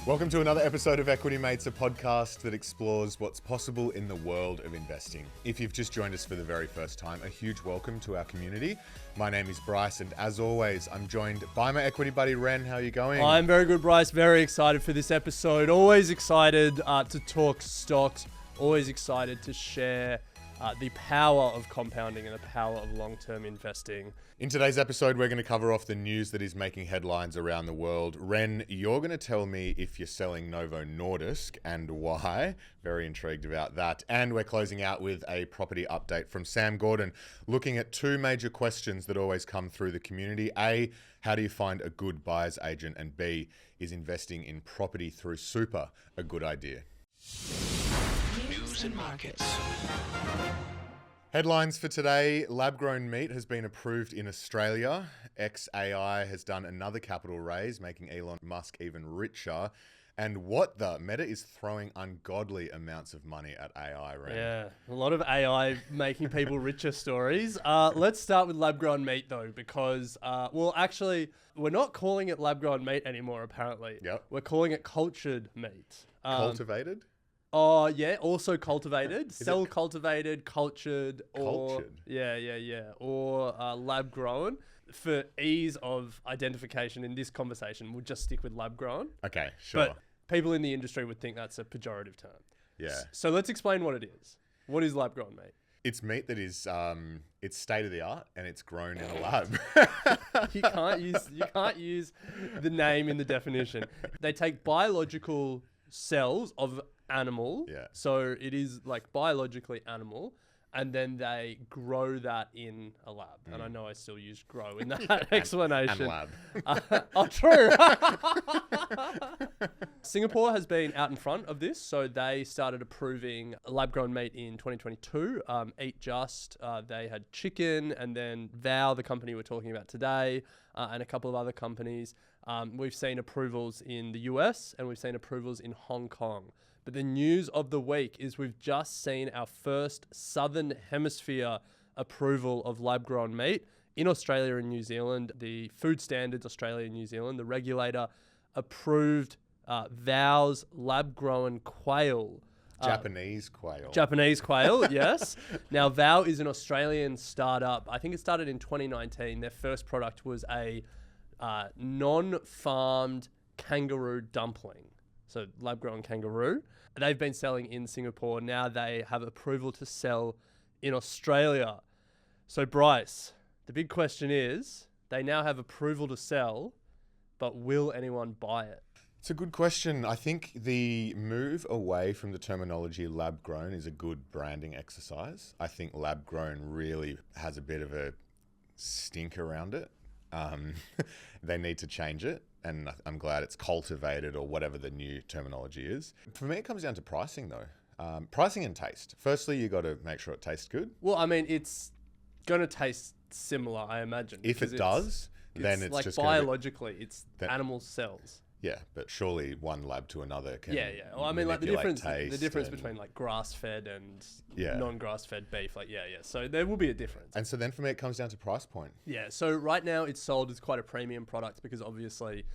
Welcome to another episode of Equity Mates, a podcast that explores what's possible in the world of investing. If you've just joined us for the very first time, a huge welcome to our community. My name is Bryce, and as always, I'm joined by my equity buddy, Ren. How are you going? I'm very good, Bryce. Very excited for this episode. Always excited to talk stocks. Always excited to share the power of compounding and the power of long-term investing. In today's episode, we're going to cover off the news that is making headlines around the world. Ren, you're going to tell me if you're selling Novo Nordisk and why. Very intrigued about that. And we're closing out with a property update from Sam Gordon, looking at two major questions that always come through the community. A, how do you find a good buyer's agent? And B, is investing in property through super a good idea? News and markets. Headlines for today: lab-grown meat has been approved in Australia. XAI has done another capital raise, making Elon Musk even richer. And what the? Meta is throwing ungodly amounts of money at AI, right? Yeah, a lot of AI making people richer stories. Let's start with lab-grown meat, though, because, actually, we're not calling it lab-grown meat anymore, apparently. Yep. We're calling it cultured meat. Cultivated? Oh, yeah, also cultivated. Cultivated, cultured, or... Cultured? Yeah. Or lab-grown. For ease of identification in this conversation, we'll just stick with lab-grown. Okay, sure. But people in the industry would think that's a pejorative term. Yeah. So let's explain what it is. What is lab-grown meat? It's meat that is it's state of the art and it's grown in a lab. You can't use the name in the definition. They take biological cells of animal. Yeah. So it is like biologically animal, and then they grow that in a lab. And I know I still use grow in that explanation. And lab. True. Singapore has been out in front of this. So they started approving lab-grown meat in 2022. Eat Just, they had chicken, and then Vow, the company we're talking about today, and a couple of other companies. We've seen approvals in the US and we've seen approvals in Hong Kong. But the news of the week is we've just seen our first Southern Hemisphere approval of lab-grown meat in Australia and New Zealand. The Food Standards Australia and New Zealand, the regulator, approved Vow's lab-grown quail. Japanese quail. Japanese quail, yes. Now, Vow is an Australian startup. I think it started in 2019. Their first product was a non-farmed kangaroo dumpling. So lab-grown kangaroo. They've been selling in Singapore. Now they have approval to sell in Australia. So Bryce, the big question is, they now have approval to sell, but will anyone buy it? It's a good question. I think the move away from the terminology lab-grown is a good branding exercise. I think lab-grown really has a bit of a stink around it. They need to change it, and I'm glad it's cultivated or whatever the new terminology is. For me, it comes down to pricing, though. Pricing and taste. Firstly, you got to make sure it tastes good. Well, I mean, it's going to taste similar, I imagine. If it does, then it's like just biologically, it's animal cells. Yeah, but surely one lab to another can. Yeah. Well, I mean, like the difference between like grass-fed and Yeah. non-grass-fed beef, like yeah. So there will be a difference. And so then for me, it comes down to price point. Yeah. So right now it's sold as quite a premium product because obviously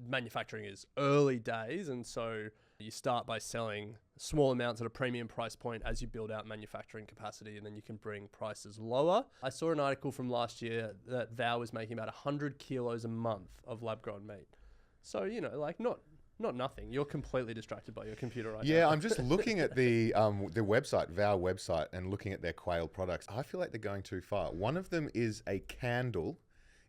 manufacturing is early days, and so you start by selling small amounts at a premium price point as you build out manufacturing capacity, and then you can bring prices lower. I saw an article from last year that Vow was making about 100 kilos a month of lab-grown meat. So, like not nothing. You're completely distracted by your computer right now. Yeah, I'm just looking at the website, Vow website, and looking at their quail products. I feel like they're going too far. One of them is a candle.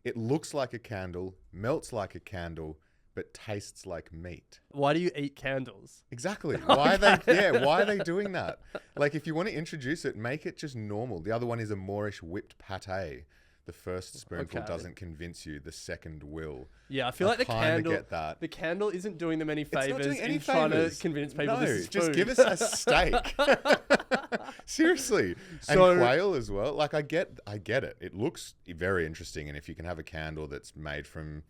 It looks like a candle, melts like a candle, but tastes like meat. Why do you eat candles? Exactly. Why are they doing that? Like, if you want to introduce it, make it just normal. The other one is a Moorish whipped pate. The first spoonful doesn't convince you, the second will. Yeah, I feel like the candle isn't doing them any favors trying to convince people this is just food. give us a steak. Seriously. So, and quail as well. Like, I get it. It looks very interesting, and if you can have a candle that's made from,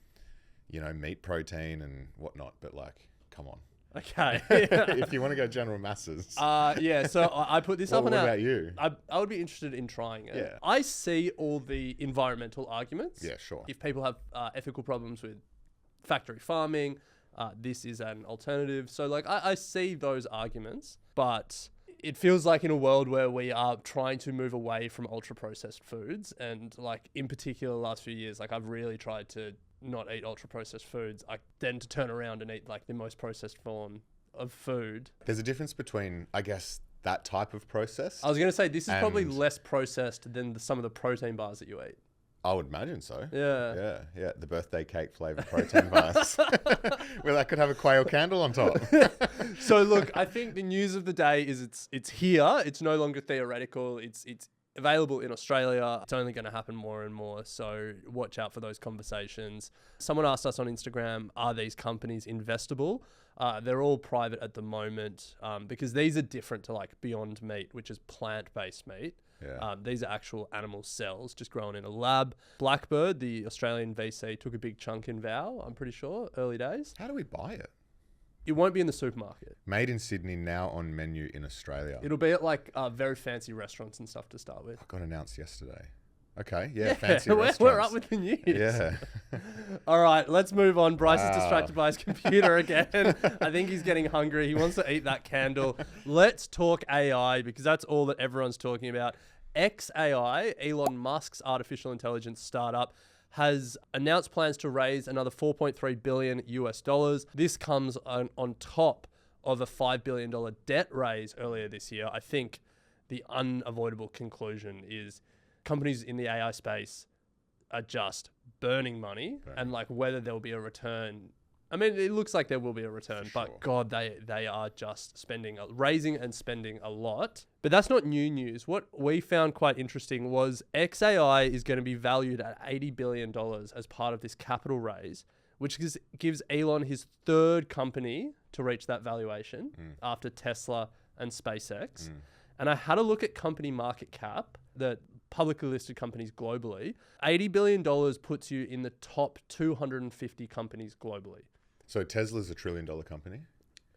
meat protein and whatnot, but like, come on. Okay. If you want to go general masses. So I put this up on What about you? I would be interested in trying it. Yeah. I see all the environmental arguments. Yeah, sure. If people have ethical problems with factory farming, This is an alternative. So like I see those arguments, but it feels like in a world where we are trying to move away from ultra processed foods, and like in particular the last few years, like I've really tried to not eat ultra processed foods, then to turn around and eat like the most processed form of food. There's a difference between, I guess, that type of process. I was going to say, this is probably less processed than some of the protein bars that you eat. I would imagine so. Yeah. The birthday cake flavored protein bars. Where that could have a quail candle on top. So look, I think the news of the day is it's here. It's no longer theoretical. It's available in Australia. It's only going to happen more and more. So watch out for those conversations. Someone asked us on Instagram, are these companies investable? They're all private at the moment because these are different to like Beyond Meat, which is plant-based meat. Yeah. These are actual animal cells just grown in a lab. Blackbird, the Australian VC, took a big chunk in Val, I'm pretty sure, early days. How do we buy it? It won't be in the supermarket. Made in Sydney, now on menu in Australia. It'll be at like very fancy restaurants and stuff to start with. I got announced yesterday. Okay, fancy restaurants. We're up with the news. Yeah. All right, let's move on. Bryce is distracted by his computer again. I think he's getting hungry. He wants to eat that candle. Let's talk AI because that's all that everyone's talking about. XAI, Elon Musk's artificial intelligence startup, has announced plans to raise another $4.3 billion US. This comes on top of a $5 billion debt raise earlier this year. I think the unavoidable conclusion is companies in the AI space are just burning money, and like whether there'll be a return. I mean, it looks like there will be a return, but God, they are just raising and spending a lot. But that's not new news. What we found quite interesting was XAI is going to be valued at $80 billion as part of this capital raise, which gives Elon his third company to reach that valuation after Tesla and SpaceX. And I had a look at company market cap, the publicly listed companies globally. $80 billion puts you in the top 250 companies globally. So Tesla's $1 trillion company.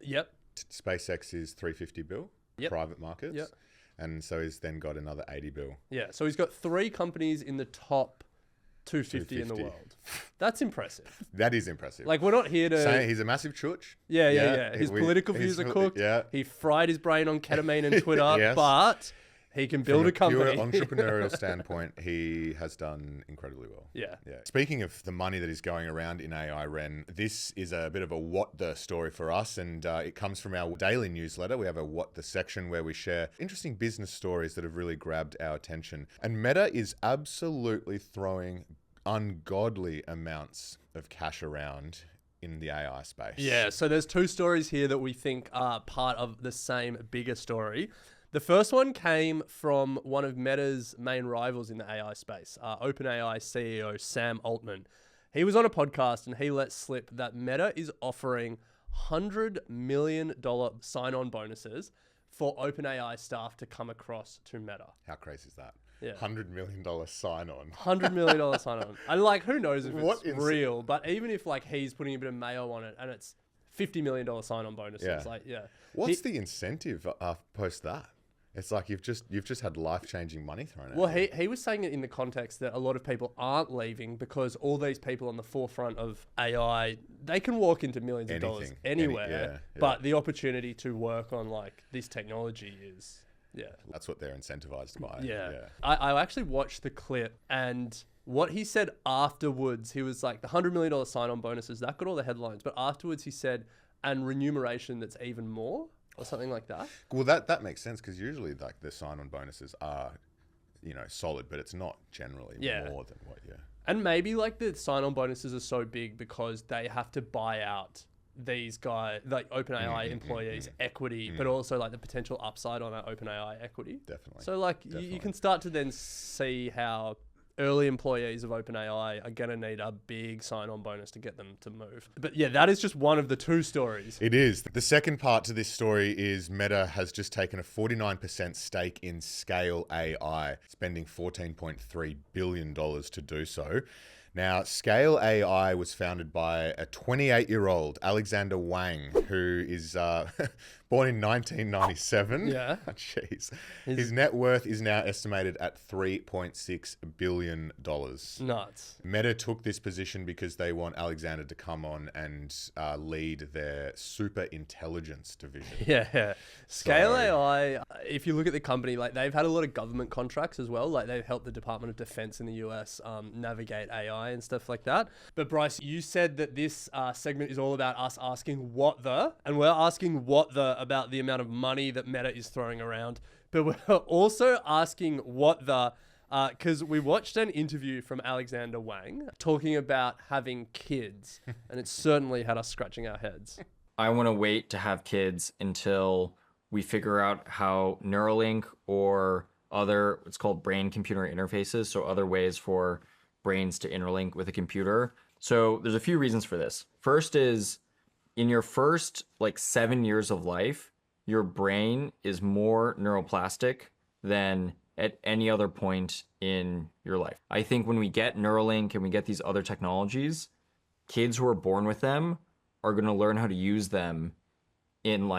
Yep. SpaceX is 350 bill. Yep. Private markets. Yep. And so he's then got another 80 bill. Yeah. So he's got 3 companies in the top 250 in the world. That's impressive. That is impressive. Like, we're not here to... So he's a massive chooch. Yeah. His political views are cooked. Yeah. He fried his brain on ketamine and Twitter, Yes. but he can build a company. From a pure entrepreneurial standpoint, he has done incredibly well. Yeah. Speaking of the money that is going around in AI, Ren, this is a bit of a what the story for us, and it comes from our daily newsletter. We have a what the section where we share interesting business stories that have really grabbed our attention. And Meta is absolutely throwing ungodly amounts of cash around in the AI space. Yeah, so there's 2 stories here that we think are part of the same bigger story. The first one came from one of Meta's main rivals in the AI space, OpenAI CEO Sam Altman. He was on a podcast and he let slip that Meta is offering $100 million sign-on bonuses for OpenAI staff to come across to Meta. How crazy is that? Yeah. $100 million sign-on. $100 million sign-on. And like, who knows if it's real, but even if like he's putting a bit of mayo on it and it's $50 million sign-on bonuses, What's the incentive post that? It's like you've just had life-changing money thrown at Well, you. he was saying it in the context that a lot of people aren't leaving because all these people on the forefront of AI, they can walk into millions of dollars anywhere, but the opportunity to work on like this technology is, That's what they're incentivized by. I actually watched the clip, and what he said afterwards, he was like, the $100 million sign-on bonuses, that got all the headlines, but afterwards he said, and remuneration that's even more, or something like that. Well, that makes sense because usually like the sign-on bonuses are, solid, but it's not generally more than what. And maybe like the sign-on bonuses are so big because they have to buy out these guys, like OpenAI employees, equity, but also like the potential upside on that OpenAI equity. Definitely. So like you can start to then see how early employees of OpenAI are going to need a big sign-on bonus to get them to move. But yeah, that is just one of the 2 stories. It is. The second part to this story is Meta has just taken a 49% stake in Scale AI, spending $14.3 billion to do so. Now, Scale AI was founded by a 28-year-old Alexander Wang, who is Born in 1997. Yeah. Jeez. His net worth is now estimated at $3.6 billion. Nuts. Meta took this position because they want Alexander to come on and lead their super intelligence division. Yeah. Scale AI, if you look at the company, like they've had a lot of government contracts as well. Like they've helped the Department of Defense in the US navigate AI and stuff like that. But Bryce, you said that this segment is all about us asking what the, and we're asking what the about the amount of money that Meta is throwing around. But we're also asking what the, because we watched an interview from Alexander Wang talking about having kids, and it certainly had us scratching our heads. I want to wait to have kids until we figure out how Neuralink or other, it's called brain-computer interfaces, so other ways for brains to interlink with a computer. So there's a few reasons for this. First is, in your first 7 years of life, your brain is more neuroplastic than at any other point in your life. I think when we get Neuralink and we get these other technologies, kids who are born with them are going to learn how to use them in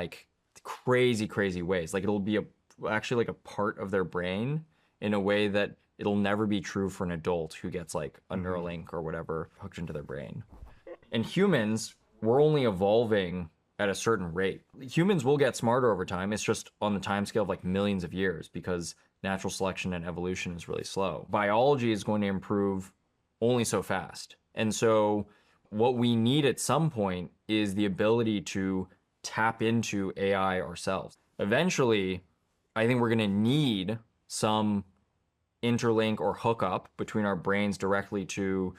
crazy ways. It'll be actually a part of their brain in a way that it'll never be true for an adult who gets a Neuralink or whatever hooked into their brain. And humans, we're only evolving at a certain rate. Humans will get smarter over time. It's just on the timescale of millions of years because natural selection and evolution is really slow. Biology is going to improve only so fast. And so what we need at some point is the ability to tap into AI ourselves. Eventually, I think we're going to need some interlink or hookup between our brains directly to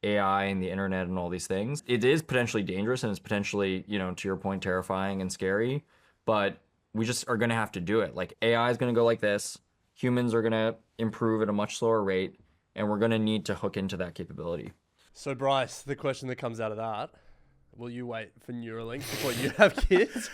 AI and the internet and all these things. It is potentially dangerous and it's potentially, to your point, terrifying and scary, but we just are going to have to do it. AI is going to go like this. Humans are going to improve at a much slower rate, and we're going to need to hook into that capability. So Bryce, the question that comes out of that, will you wait for Neuralink before you have kids?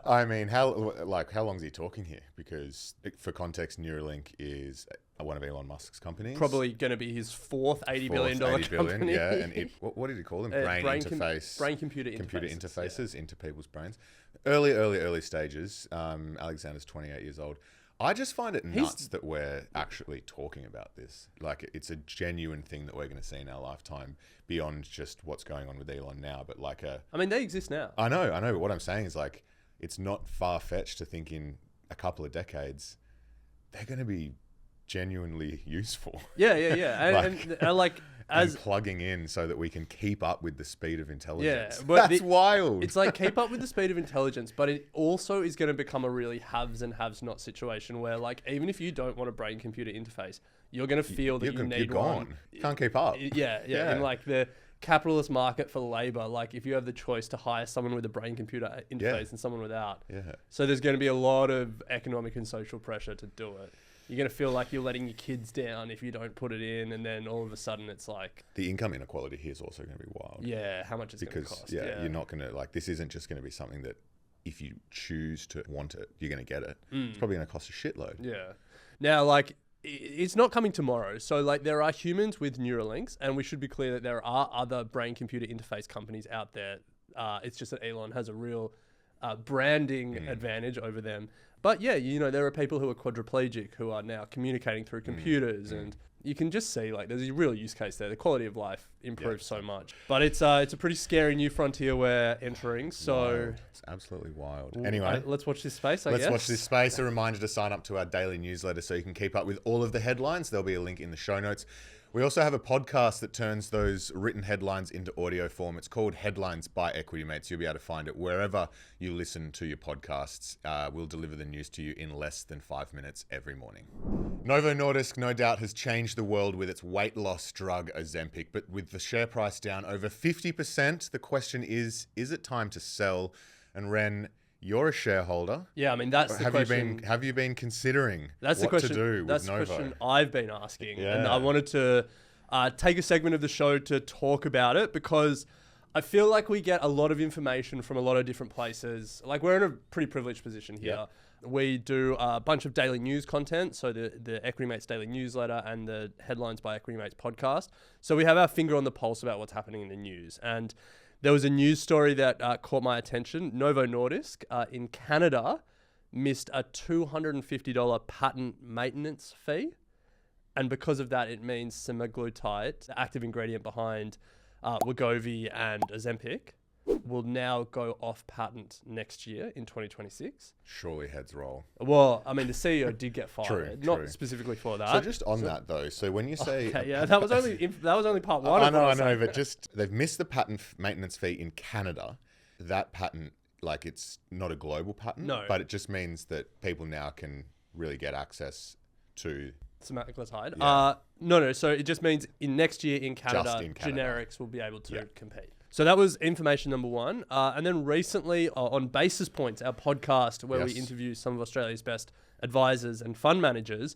I mean, how long's he talking here? Because for context, Neuralink is one of Elon Musk's companies. Probably going to be his fourth $80 billion company. Yeah, and what did he call them? Brain-computer interfaces into people's brains. Early stages. Alexander's 28 years old. I just find it nuts that we're actually talking about this. It's a genuine thing that we're going to see in our lifetime beyond just what's going on with Elon now. But I mean, they exist now. I know. But what I'm saying is it's not far-fetched to think in a couple of decades, they're going to be genuinely useful. Yeah. And plugging in so that we can keep up with the speed of intelligence. Yeah, but that's wild. It's keep up with the speed of intelligence, but it also is going to become a really haves and haves not situation where even if you don't want a brain-computer interface, you're going to feel that you need one. You can't keep up. Yeah. In the capitalist market for labor, if you have the choice to hire someone with a brain-computer interface and someone without. Yeah. So there's going to be a lot of economic and social pressure to do it. You're going to feel like you're letting your kids down if you don't put it in, and then all of a sudden it's the income inequality here is also going to be wild. Yeah, how much it's going to cost. Yeah, you're not going to, this isn't just going to be something that if you choose to want it, you're going to get it. It's probably going to cost a shitload. Yeah. Now, it's not coming tomorrow. So, there are humans with Neuralinks, and we should be clear that there are other brain-computer interface companies out there. It's just that Elon has a real branding advantage over them. But yeah, there are people who are quadriplegic who are now communicating through computers, and you can just see there's a real use case there. The quality of life improves so much. But it's a pretty scary new frontier we're entering. So wild. It's absolutely wild. Anyway, let's watch this space. Let's watch this space. A reminder to sign up to our daily newsletter so you can keep up with all of the headlines. There'll be a link in the show notes. We also have a podcast that turns those written headlines into audio form. It's called Headlines by Equity Mates. You'll be able to find it wherever you listen to your podcasts. We'll deliver the news to you in less than 5 minutes every morning. Novo Nordisk, no doubt, has changed the world with its weight loss drug Ozempic, but with the share price down over 50%, the question is it time to sell? And Ren, you're a shareholder. Yeah, I mean, that's the question. Have you been considering what to do with Novo? That's the question I've been asking. Yeah. And I wanted to take a segment of the show to talk about it because I feel like we get a lot of information from a lot of different places. We're in a pretty privileged position here. Yep. We do a bunch of daily news content, so the Equity Mates daily newsletter and the Headlines by Equity Mates podcast. So we have our finger on the pulse about what's happening in the news. And There was a news story that caught my attention. Novo Nordisk in Canada missed a $250 patent maintenance fee. And because of that, it means semaglutide, the active ingredient behind Wegovy and Ozempic, will now go off patent next year in 2026. Surely heads roll. Well, I mean, the CEO did get fired, True. not specifically for that. So just on that though, so when you say Okay, yeah, that was only part one. I know, but just they've missed the patent maintenance fee in Canada. That patent, like, it's not a global patent, No. but it just means that people now can really get access to. Semaglutide. Yeah. No. So it just means in next year in Canada, Just in Canada. generics will be able to compete. So that was information number one. And then recently on Basis Points, our podcast where we Yes. interview some of Australia's best advisors and fund managers,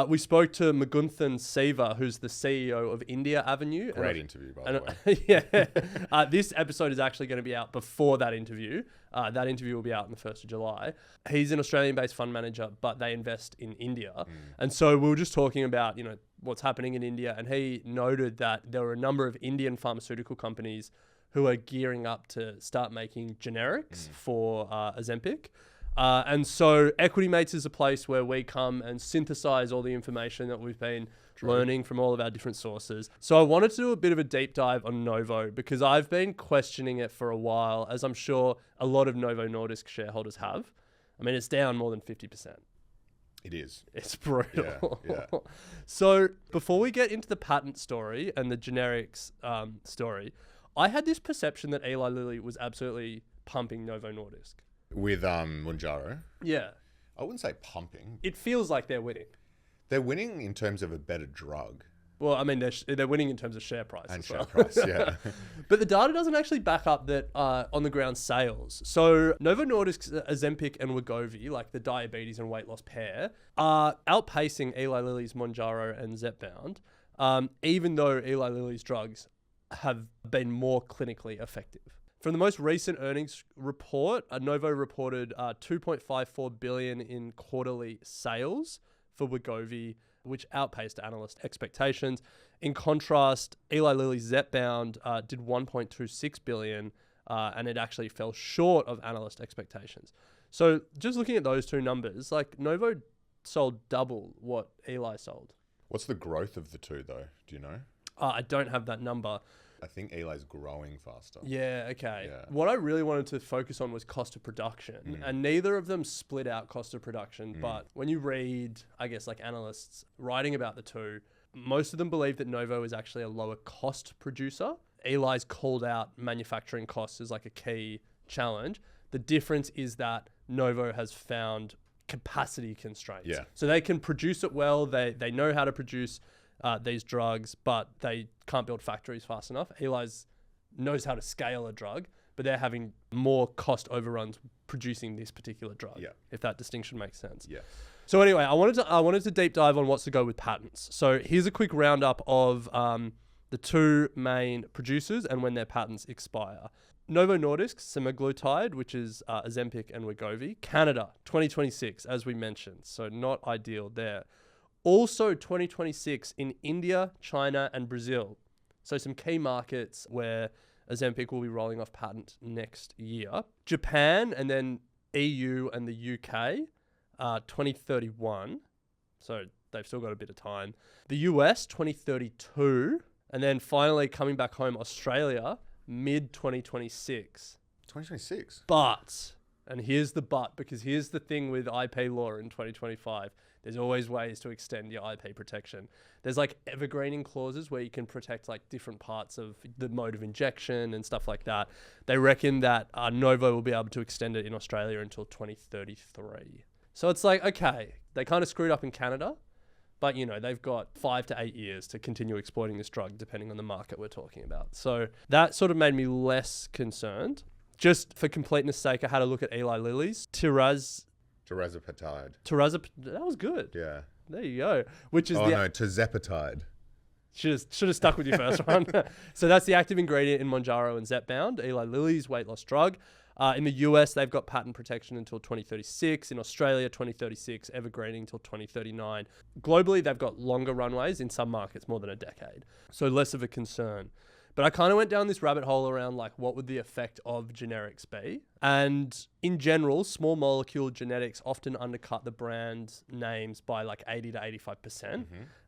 we spoke to Mugunthan Siva, who's the CEO of India Avenue. Great interview, by the way. Yeah. This episode is actually going to be out before that interview. That interview will be out on the 1st of July. He's an Australian-based fund manager, but they invest in India. And so we were just talking about, what's happening in India. And he noted that there were a number of Indian pharmaceutical companies who are gearing up to start making generics for Ozempic. And so Equity Mates is a place where we come and synthesize all the information that we've been learning from all of our different sources. So I wanted to do a bit of a deep dive on Novo because I've been questioning it for a while, as I'm sure a lot of Novo Nordisk shareholders have. I mean, it's down more than 50%. It is. It's brutal. Yeah. So before we get into the patent story and the generics story, I had this perception that Eli Lilly was absolutely pumping Novo Nordisk. With Mounjaro, Yeah. I wouldn't say pumping. It feels like they're winning. They're winning in terms of a better drug Well, I mean, they're winning in terms of share price and as share well. price. Yeah. But the data doesn't actually back up that on the ground sales. So Novo Nordisk's Ozempic and Wegovy, like the diabetes and weight loss pair, are outpacing Eli Lilly's Mounjaro and Zepbound, even though Eli Lilly's drugs have been more clinically effective. From the most recent earnings report, Novo reported $2.54 billion in quarterly sales for Wegovy, which outpaced analyst expectations. In contrast, Eli Lilly's Zepbound did $1.26 billion, and it actually fell short of analyst expectations. So just looking at those two numbers, like Novo sold double what Eli sold. What's the growth of the two, though? Do you know? I don't have that number. I think Eli's growing faster. Yeah, okay. Yeah. What I really wanted to focus on was cost of production, and neither of them split out cost of production. But when you read, I guess, like analysts writing about the two, most of them believe that Novo is actually a lower cost producer. Eli's called out manufacturing costs as like a key challenge. The difference is that Novo has found capacity constraints. Yeah. So they can produce it well. They know how to produce these drugs, but they can't build factories fast enough. Eli's knows how to scale a drug, but they're having more cost overruns producing this particular drug. Yeah. If that distinction makes sense. Yeah. So anyway, I wanted to deep dive on what's to go with patents. So here's a quick roundup of the two main producers and when their patents expire. Novo Nordisk, semaglutide, which is Ozempic and Wegovy. Canada, 2026, as we mentioned. So not ideal there. Also 2026 in India, China, and Brazil. So some key markets where Ozempic will be rolling off patent next year. Japan and then EU and the UK, 2031. So they've still got a bit of time. The US, 2032. And then finally coming back home, Australia, mid-2026. 2026. But, and here's the but, because here's the thing with IP law in 2025. There's always ways to extend your IP protection. There's like evergreening clauses where you can protect like different parts of the mode of injection and stuff like that. They reckon that Novo will be able to extend it in Australia until 2033. So it's like, okay, they kind of screwed up in Canada, but they've got 5 to 8 years to continue exploiting this drug depending on the market we're talking about. So that sort of made me less concerned. Just for completeness sake, I had a look at Eli Lilly's Tirzepatide. That was good. Yeah. There you go. Which is Tirzepatide. should have stuck with your first one. So that's the active ingredient in Mounjaro and Zepbound, Eli Lilly's weight loss drug. In the US, they've got patent protection until 2036. In Australia, 2036, evergreening until 2039. Globally, they've got longer runways in some markets, more than a decade. So less of a concern. But I kind of went down this rabbit hole around like what would the effect of generics be? And in general, small molecule genetics often undercut the brand names by like 80 to 85%.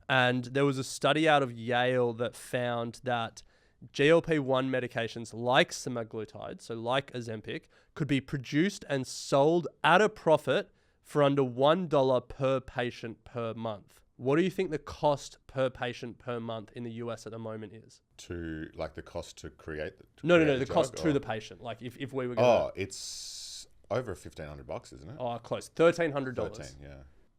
And there was a study out of Yale that found that GLP-1 medications like semaglutide, so like Ozempic, could be produced and sold at a profit for under $1 per patient per month. What do you think the cost per patient per month in the US at the moment is? To like the cost to create The cost to the patient. Like if we were going it's over $1,500, isn't it? Oh, close. $1,300. 13, yeah.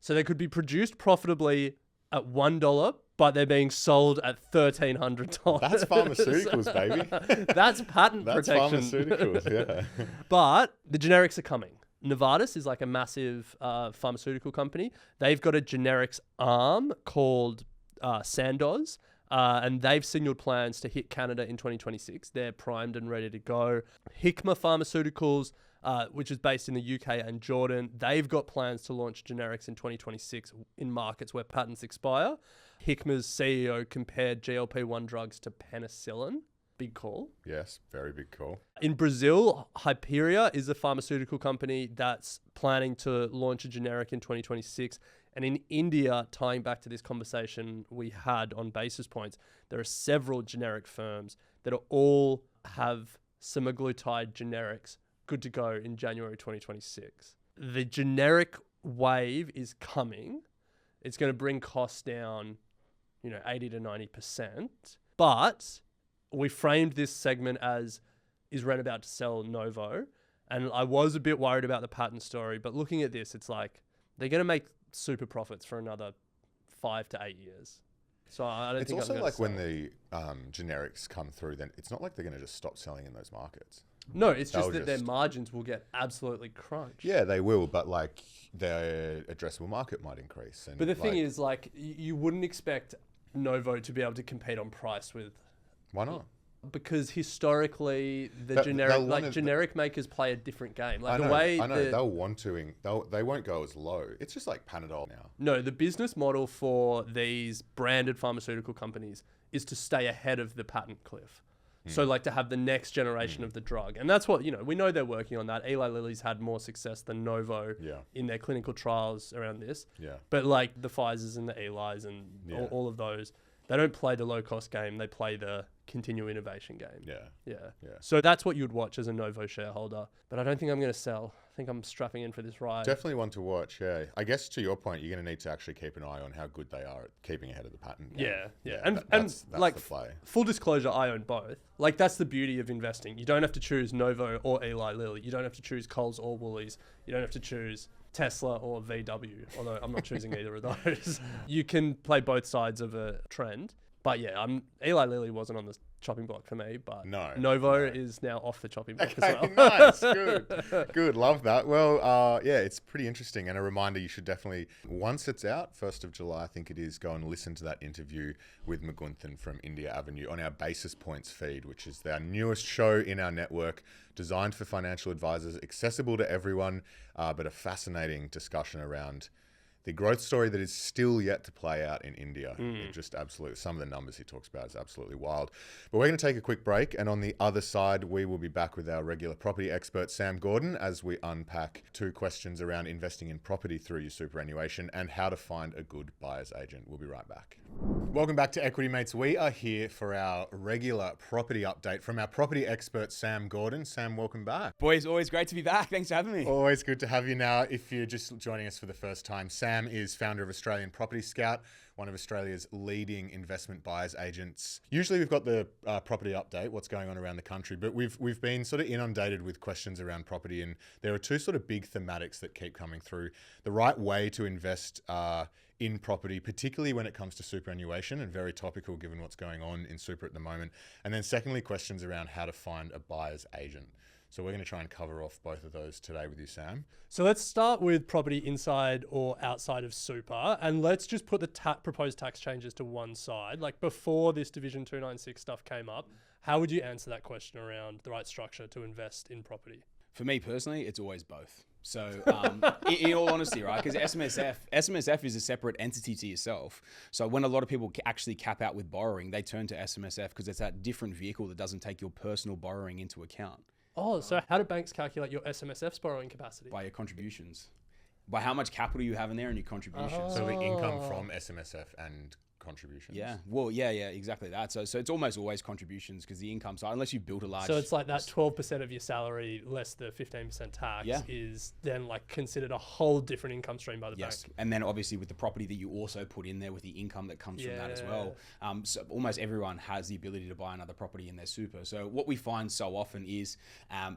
So they could be produced profitably at $1, but they're being sold at $1,300. That's pharmaceuticals, baby. That's patent That's protection. pharmaceuticals, yeah. But the generics are coming. Novartis is like a massive pharmaceutical company. They've got a generics arm called Sandoz, and they've signaled plans to hit Canada in 2026. They're primed and ready to go. Hikma Pharmaceuticals, which is based in the UK and Jordan, they've got plans to launch generics in 2026 in markets where patents expire. Hikma's CEO compared GLP-1 drugs to penicillin. Big call. Yes, very big call. In Brazil, Hyperia is a pharmaceutical company that's planning to launch a generic in 2026. And in India, tying back to this conversation we had on basis points, there are several generic firms that are all have semaglutide generics good to go in January 2026. The generic wave is coming. It's going to bring costs down, 80 to 90%. But we framed this segment as, is Ren about to sell Novo? And I was a bit worried about the patent story, but looking at this, it's like they're going to make super profits for another 5 to 8 years. So I don't It's think also I'm like sell. when the generics come through, then it's not like they're going to just stop selling in those markets. No, it's just They'll that their margins will get absolutely crunched. Yeah, they will, but like their addressable market might increase. And But the thing is, like, you wouldn't expect Novo to be able to compete on price with, why not? because historically the they'll generic makers play a different game. Like I know they'll want to. They won't go as low. It's just like Panadol now. No, the business model for these branded pharmaceutical companies is to stay ahead of the patent cliff. So like to have the next generation of the drug. And that's what, we know they're working on that. Eli Lilly's had more success than Novo in their clinical trials around this. Yeah. But like the Pfizers and the Elis and all of those, they don't play the low cost game. They play the continual innovation game. Yeah. So that's what you'd watch as a Novo shareholder. But I don't think I'm going to sell. I think I'm strapping in for this ride. Definitely one to watch, yeah. I guess to your point, you're going to need to actually keep an eye on how good they are at keeping ahead of the patent. Yeah. That's like the play. Full disclosure, I own both. Like that's the beauty of investing. You don't have to choose Novo or Eli Lilly. You don't have to choose Coles or Woolies. You don't have to choose Tesla or VW, although I'm not choosing either of those. You can play both sides of a trend. But yeah, Eli Lilly wasn't on the chopping block for me, but Novo is now off the chopping block as well. Nice, good, love that. Well, it's pretty interesting, and a reminder, you should definitely, once it's out, 1st of July, I think it is, go and listen to that interview with Mugunthan from India Avenue on our Basis Points feed, which is our newest show in our network, designed for financial advisors, accessible to everyone, but a fascinating discussion around the growth story that is still yet to play out in India. Just absolutely, some of the numbers he talks about is absolutely wild. But we're going to take a quick break, and on the other side, we will be back with our regular property expert, Sam Gordon, as we unpack 2 questions around investing in property through your superannuation and how to find a good buyer's agent. We'll be right back. Welcome back to Equity Mates. We are here for our regular property update from our property expert, Sam Gordon. Sam, welcome back. Boys, always great to be back. Thanks for having me. Always good to have you. Now, if you're just joining us for the first time, Sam is founder of Australian Property Scout, one of Australia's leading investment buyers agents. Usually we've got the property update, what's going on around the country, but we've been sort of inundated with questions around property, and there are 2 sort of big thematics that keep coming through. The right way to invest in property, particularly when it comes to superannuation, and very topical given what's going on in super at the moment. And then secondly, questions around how to find a buyer's agent. So we're going to try and cover off both of those today with you, Sam. So let's start with property inside or outside of super, and let's just put the proposed tax changes to one side. Like before this Division 296 stuff came up, how would you answer that question around the right structure to invest in property? For me personally, it's always both. So, in all honesty, right? Because SMSF is a separate entity to yourself. So when a lot of people actually cap out with borrowing, they turn to SMSF because it's that different vehicle that doesn't take your personal borrowing into account. Oh, so how do banks calculate your SMSF's borrowing capacity? By your contributions. By how much capital you have in there and your contributions. So the income from SMSF and contributions. Yeah, well, yeah, exactly that. So it's almost always contributions because the income side, unless you've built a large... So it's like that 12% of your salary less the 15% tax Yeah. is then like considered a whole different income stream by the bank. And then obviously with the property that you also put in there with the income that comes from that as well. So almost everyone has the ability to buy another property in their super. So what we find so often is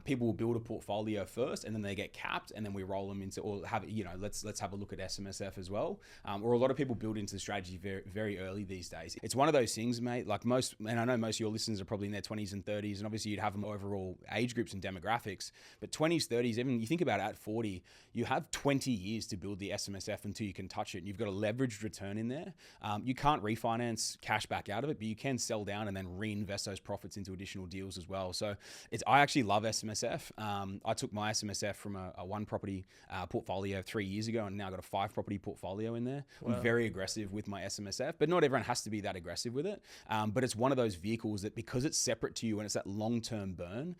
people will build a portfolio first and then they get capped and then we roll them into, or have, let's have a look at SMSF as well. Or a lot of people build into the strategy very, very early these days. It's one of those things, mate, like most, and I know most of your listeners are probably in their 20s and 30s, and obviously you'd have them overall age groups and demographics, but 20s, 30s, even you think about it at 40, you have 20 years to build the SMSF until you can touch it, and you've got a leveraged return in there. You can't refinance cash back out of it, but you can sell down and then reinvest those profits into additional deals as well. So I actually love SMSF. I took my SMSF from a one property portfolio 3 years ago and now got a 5 property portfolio in there. Wow. I'm very aggressive with my SMSF, but not everyone has to be that aggressive with it. But it's one of those vehicles that because it's separate to you and it's that long-term burn,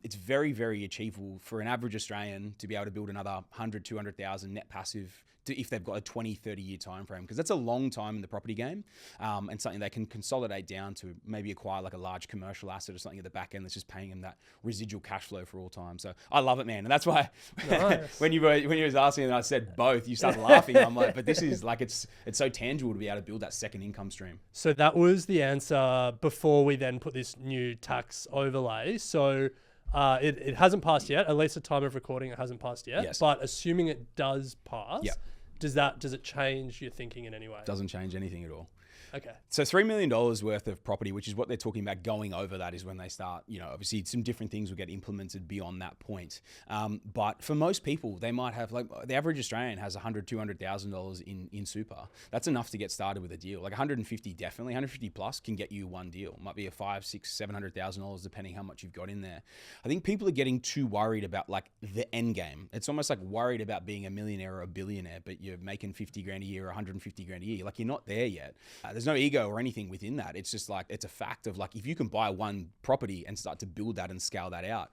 it's very, very achievable for an average Australian to be able to build another 100, 200,000 net passive if they've got a 20, 30 year time frame, because that's a long time in the property game, and something they can consolidate down to maybe acquire like a large commercial asset or something at the back end that's just paying them that residual cash flow for all time. So I love it, man. And that's why nice. when you was asking and I said both, you started laughing. I'm like, but this is like, it's so tangible to be able to build that second income stream. So that was the answer before we then put this new tax overlay. So it hasn't passed yet, at least at time of recording, it hasn't passed yet. Yes. But assuming it does pass, Yep. does it change your thinking in any way? Doesn't change anything at all. Okay. So $3 million worth of property, which is what they're talking about going over that, is when they start, obviously some different things will get implemented beyond that point. But for most people, they might have, like the average Australian has $100,000, $200,000 in super. That's enough to get started with a deal. Like 150 definitely, 150 plus can get you one deal. It might be a $500,000, $600,000, $700,000 depending how much you've got in there. I think people are getting too worried about like the end game. It's almost like worried about being a millionaire or a billionaire, but you're making 50 grand a year or 150 grand a year. Like you're not there yet. There's no ego or anything within that. It's just like, it's a fact of like, if you can buy one property and start to build that and scale that out,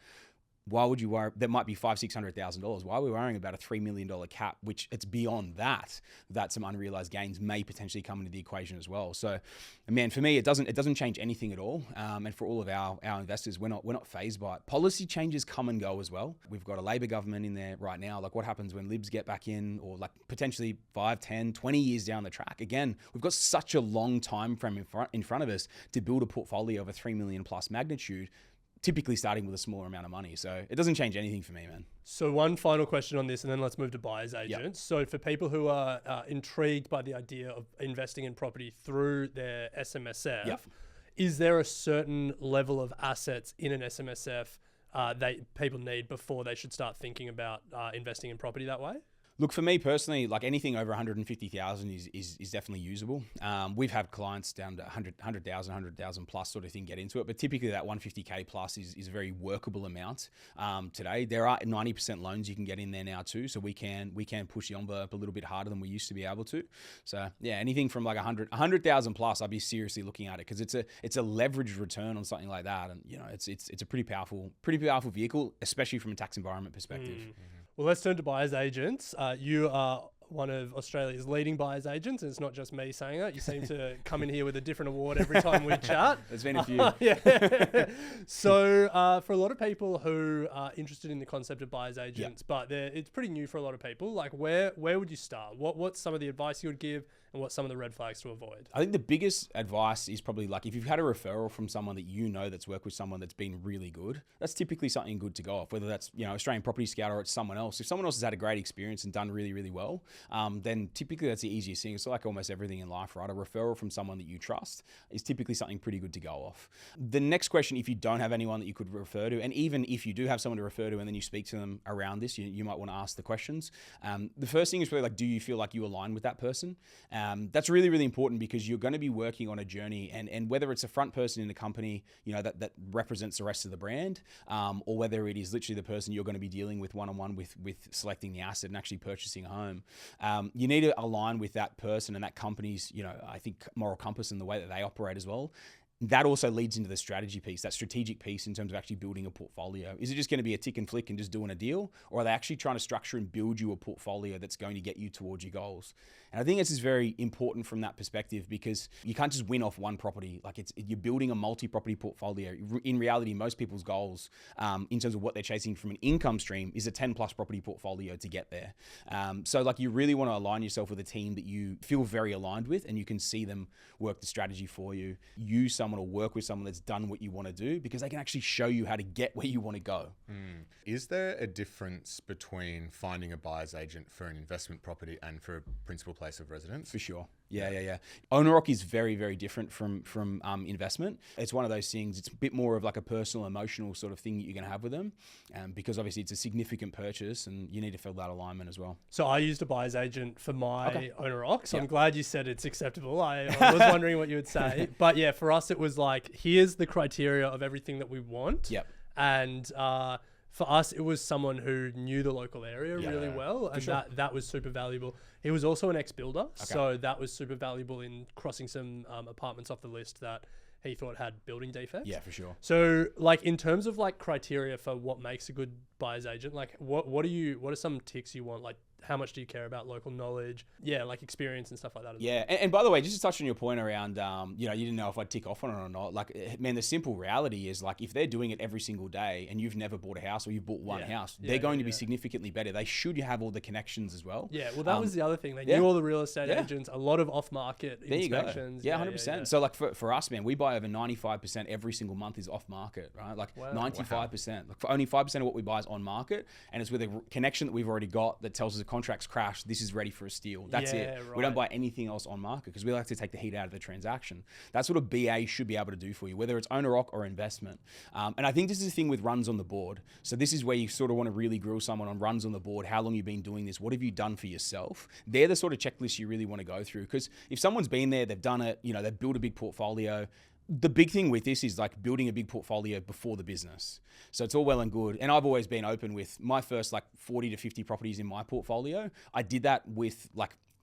why would you worry? That might be $500,000-$600,000. Why are we worrying about a $3 million cap, which it's beyond that some unrealized gains may potentially come into the equation as well. So, man, for me, it doesn't change anything at all. And for all of our investors, we're not phased by it. Policy changes come and go as well. We've got a Labor government in there right now. Like what happens when Libs get back in, or like potentially 5, 10, 20 years down the track? Again, we've got such a long time frame in front of us to build a portfolio of a 3 million plus magnitude, typically starting with a smaller amount of money. So it doesn't change anything for me, man. So one final question on this, and then let's move to buyer's agents. Yep. So for people who are intrigued by the idea of investing in property through their SMSF, Yep. is there a certain level of assets in an SMSF that people need before they should start thinking about investing in property that way? Look, for me personally, like anything over 150,000 is definitely usable. We've had clients down to 100,000 plus sort of thing get into it, but typically that 150K plus is a very workable amount today. There are 90% loans you can get in there now too, so we can push the envelope a little bit harder than we used to be able to. So yeah, anything from like 100,000 plus, I'd be seriously looking at it, because it's a leveraged return on something like that, and it's a pretty powerful vehicle, especially from a tax environment perspective. Well, let's turn to buyer's agents. You are one of Australia's leading buyer's agents, and it's not just me saying it. You seem to come in here with a different award every time we chat. There's been a few. Yeah. So for a lot of people who are interested in the concept of buyer's agents, but it's pretty new for a lot of people, like where would you start? What's some of the advice you would give, and what's some of the red flags to avoid? I think the biggest advice is probably like, if you've had a referral from someone that that's worked with someone that's been really good, that's typically something good to go off, whether that's, Australian Property Scout or it's someone else. If someone else has had a great experience and done really, really well, then typically that's the easiest thing. It's like almost everything in life, right? A referral from someone that you trust is typically something pretty good to go off. The next question, if you don't have anyone that you could refer to, and even if you do have someone to refer to and then you speak to them around this, you might want to ask the questions. The first thing is really like, do you feel like you align with that person? That's really, really important because you're going to be working on a journey, and whether it's a front person in the company, that represents the rest of the brand, or whether it is literally the person you're going to be dealing with one-on-one with selecting the asset and actually purchasing a home, you need to align with that person and that company's, I think, moral compass and the way that they operate as well. That also leads into the strategy piece, that strategic piece in terms of actually building a portfolio. Is it just going to be a tick and flick and just doing a deal? Or are they actually trying to structure and build you a portfolio that's going to get you towards your goals? And I think this is very important from that perspective because you can't just win off one property. Like you're building a multi-property portfolio. In reality, most people's goals in terms of what they're chasing from an income stream is a 10 plus property portfolio to get there. So like you really want to align yourself with a team that you feel very aligned with and you can see them work the strategy for you. Use someone or work with someone that's done what you want to do because they can actually show you how to get where you want to go. Is there a difference between finding a buyer's agent for an investment property and for a principal place of residence? For sure. Yeah. Owner-occ is very, very different from investment. It's one of those things, it's a bit more of like a personal, emotional sort of thing that you're going to have with them because obviously it's a significant purchase and you need to feel that alignment as well. So I used a buyer's agent for my owner-occ, so I'm glad you said it's acceptable. I was wondering what you would say. But yeah, for us, it was like, here's the criteria of everything that we want. Yep. And for us, it was someone who knew the local area really well, and that was super valuable. He was also an ex-builder, so that was super valuable in crossing some apartments off the list that he thought had building defects. Yeah, for sure. So, like, in terms of like criteria for what makes a good buyer's agent, like what are some ticks you want? Like, how much do you care about local knowledge? Yeah, like experience and stuff like that. Yeah, and by the way, just to touch on your point around, you didn't know if I'd tick off on it or not. Like, man, the simple reality is like if they're doing it every single day and you've never bought a house or you've bought one house, they're going to be significantly better. They should have all the connections as well. Yeah, well, that was the other thing. They knew all the real estate agents, a lot of off-market inspections. Yeah, 100%. So like for us, man, we buy over 95% every single month is off-market, right? Like 95%. Like for only 5% of what we buy is on-market, and it's with a connection that we've already got that tells us the contract's crashed. This is ready for a steal. That's it. Right. We don't buy anything else on market because we like to take the heat out of the transaction. That's what a BA should be able to do for you, whether it's owner-occ or investment. And I think this is the thing with runs on the board. So this is where you sort of want to really grill someone on runs on the board. How long you've been doing this? What have you done for yourself? They're the sort of checklists you really want to go through because if someone's been there, they've done it, they've built a big portfolio. The big thing with this is like building a big portfolio before the business. So it's all well and good. And I've always been open with my first like 40 to 50 properties in my portfolio. I did that with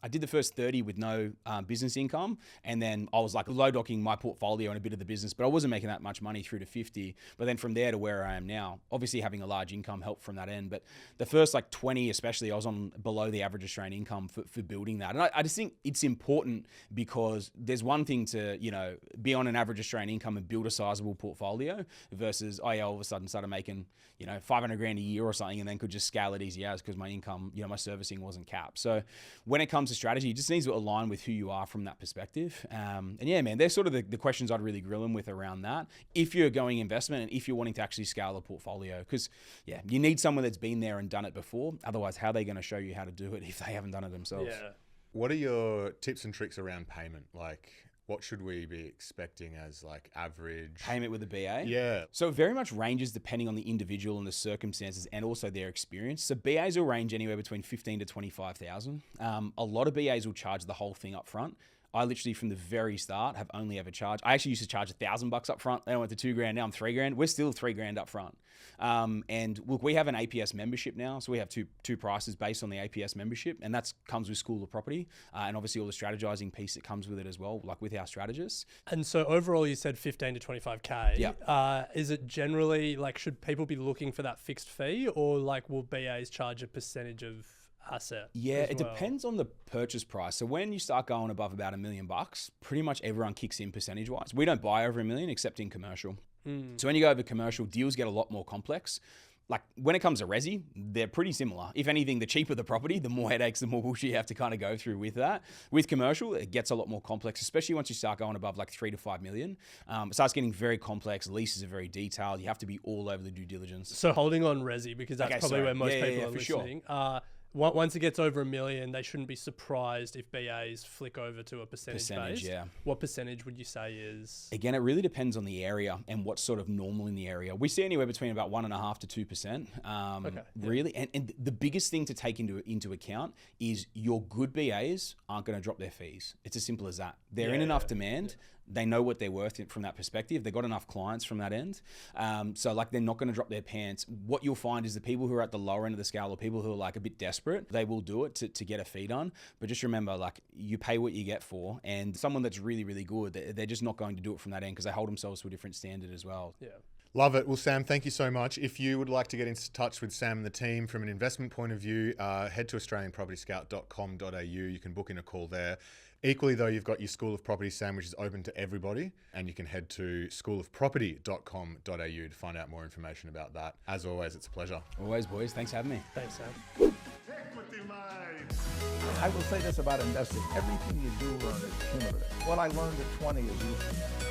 I did the first 30 with no business income. And then I was like low docking my portfolio and a bit of the business, but I wasn't making that much money through to 50. But then from there to where I am now, obviously having a large income helped from that end. But the first like 20, especially, I was on below the average Australian income for building that. And I just think it's important because there's one thing to, be on an average Australian income and build a sizable portfolio versus, all of a sudden started making, 500 grand a year or something and then could just scale it easy as because my income, my servicing wasn't capped. So when it comes to strategy, it just needs to align with who you are from that perspective. And yeah, man, they're sort of the questions I'd really grill them with around that. If you're going investment and if you're wanting to actually scale a portfolio, because you need someone that's been there and done it before. Otherwise, how are they going to show you how to do it if they haven't done it themselves? Yeah. What are your tips and tricks around payment? Like, what should we be expecting as like average payment with a BA? Yeah. So it very much ranges depending on the individual and the circumstances and also their experience. So BAs will range anywhere between 15 to 25,000. A lot of BAs will charge the whole thing up front. I literally from the very start have only ever charged. I actually used to charge $1,000 up front. Then I went to $2,000. Now I'm $3,000. We're still $3,000 up front. And look, we have an APS membership now. So we have two prices based on the APS membership. And that comes with School of Property. And obviously all the strategizing piece that comes with it as well, like with our strategists. And so overall you said 15 to 25K. Yeah. Is it generally like, should people be looking for that fixed fee or like will BAs charge a percentage of asset? Yeah, it depends on the purchase price. So when you start going above about $1 million, pretty much everyone kicks in percentage wise. We don't buy over $1 million except in commercial. So when you go over commercial, deals get a lot more complex. Like when it comes to resi, they're pretty similar. If anything, the cheaper the property, the more headaches, the more bullshit you have to kind of go through with that. With commercial, it gets a lot more complex, especially once you start going above like 3 to 5 million. It starts getting very complex. Leases are very detailed. You have to be all over the due diligence. So holding on resi, because that's probably where most people are listening. Sure. Once it gets over $1 million, they shouldn't be surprised if BAs flick over to a percentage base. Yeah. What percentage would you say is? Again, it really depends on the area and what's sort of normal in the area. We see anywhere between about 1.5% to 2%. Really, and the biggest thing to take into account is your good BAs aren't going to drop their fees. It's as simple as that. They're in enough demand. They know what they're worth from that perspective. They've got enough clients from that end. So like they're not going to drop their pants. What you'll find is the people who are at the lower end of the scale or people who are like a bit desperate, they will do it to get a fee done. But just remember, like you pay what you get for, and someone that's really, really good, they're just not going to do it from that end because they hold themselves to a different standard as well. Yeah. Love it. Well, Sam, thank you so much. If you would like to get in touch with Sam and the team from an investment point of view, head to australianpropertyscout.com.au. You can book in a call there. Equally, though, you've got your School of Property, Sam, which is open to everybody, and you can head to schoolofproperty.com.au to find out more information about that. As always, it's a pleasure. Always, boys. Thanks for having me. Thanks, Sam. I will say this about investing. Everything you do learn is cumulative. What I learned at 20 is useful.